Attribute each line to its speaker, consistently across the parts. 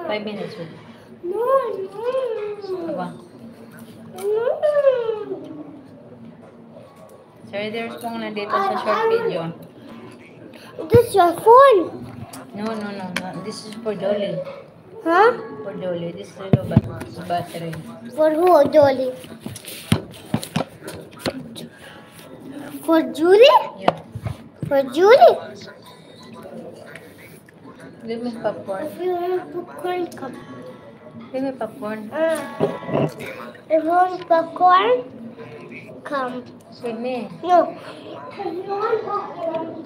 Speaker 1: 5 minutes.
Speaker 2: No.
Speaker 1: Aba. So, there's pong nandito sa short video.
Speaker 2: This is your phone.
Speaker 1: No. This is for Dolly.
Speaker 2: Huh?
Speaker 1: For Dolly. This is the battery.
Speaker 2: For who, Dolly? For Julie?
Speaker 1: Yeah.
Speaker 2: For Julie?
Speaker 1: Give me popcorn.
Speaker 2: If you want popcorn, come.
Speaker 1: Give me popcorn.
Speaker 2: If you want popcorn, come.
Speaker 1: With me.
Speaker 2: No. If you want popcorn,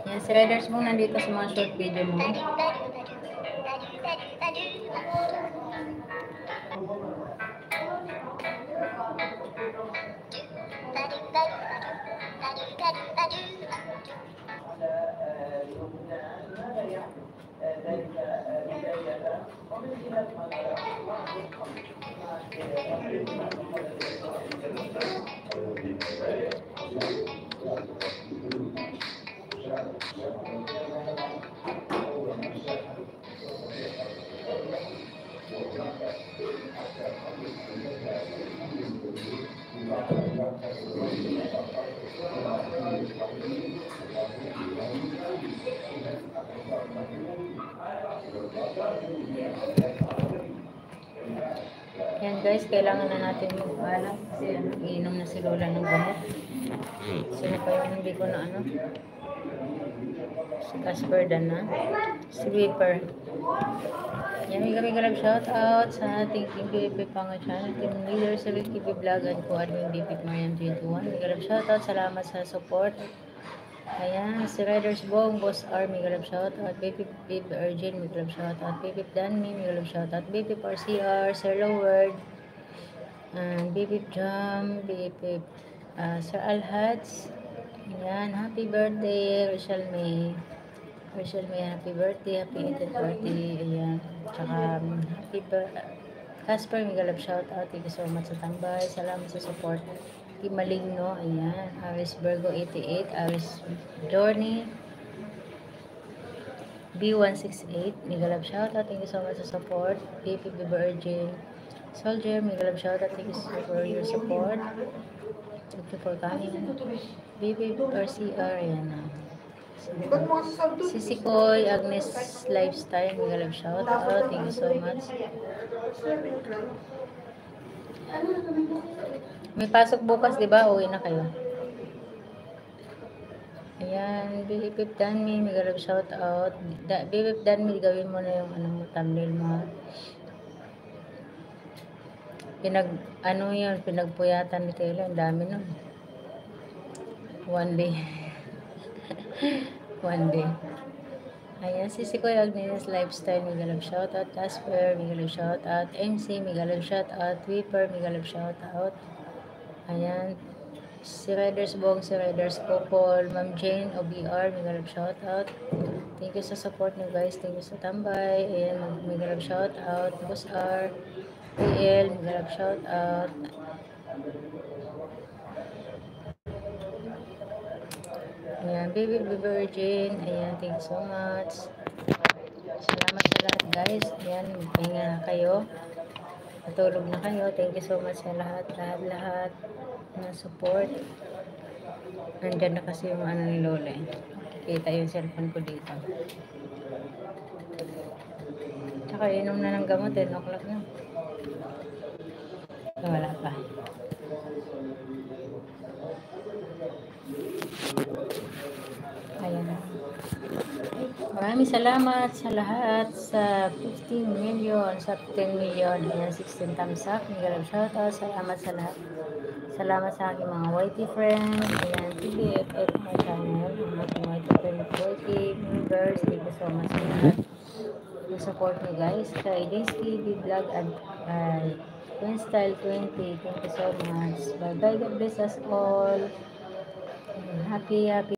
Speaker 1: Yan, si Riders mo nandito sa mga short video mo. Yan guys, kailangan na natin mag-alam kasi iinom na si Lola ng gamot. Sino pa yung hindi ko na si Casper na. Si Weeper. Yan, may galap shout out sa ating Team PVP Pango Channel, Team Leader sa Ricky Vlog at ko Admin BP Mariam 21. May galap shout out, salamat sa support. Ayan, si Riders Bong, Boss R, may galap shout out. Baby Urgent, may galap shout out. Baby Danny, may galap shout out. Baby RCR, Sir Loward, Baby Jam, Baby Sir Alhads. Ayan, happy birthday, Rochelle May. Rochelle May, happy birthday, happy 18th birthday. Ayan, tsaka happy birthday. Casper, may galap shout out. Thank you so much sa tambay. Salamat sa support. Maligno, ayan, Aris Virgo 88, Aris Journey B168, may galap shoutout, thank you so much sa support. BP Virgin Soldier, may galap shoutout, thank you for your support. Thank you for coming. BP RCR, ayan na. Sisikoy, Agnes Lifestyle, may galap shoutout, thank you so much. May pasok bukas, di ba? Uwi na kayo. Ayan, Bibip Danmi, may galap shout out. Bibip Danmi, gawin mo na yung thumbnail mo. Pinagpuyatan ni Kayla, ang dami nun. One day. One day. Ayan, si Sikoy Agnes Lifestyle, may galap shout out. Casper, may galap shout out. MC, may galap shout out. Weeper, may galap shout out. Ayan, si Riders Bong, si Riders Couple, Ma'am Jane, OBR, may galap shout out. Thank you sa support niyo guys, thank you sa tambay. Ayan, may galap shout out. Boss R, PL, may galap shout out. Ayan, Baby Virgin, ayan, thank you so much. Salamat sa lahat guys. Ayan, pahinga na kayo. Natulog na kayo. Thank you so much sa lahat na support. Nandyan na kasi yung ni Lola eh. Kita yung cellphone ko dito. Tsaka inom na ng gamot, 10 o'clock na. Wala pa. Ayan na. Maraming salamat sa lahat sa 15 million, sa 10 million, ayan, 16 thumbs up. May shoutout. Salamat sa lahat. Salamat sa aking mga YT friends. Ayan, TBFF my channel. Mga YT friends, YT members. Thank you so much sa lahat. Yung support niyo guys. Sa DSTV Vlog at Twin Style 20. Thank you so much. Bye bye. God bless us all. Happy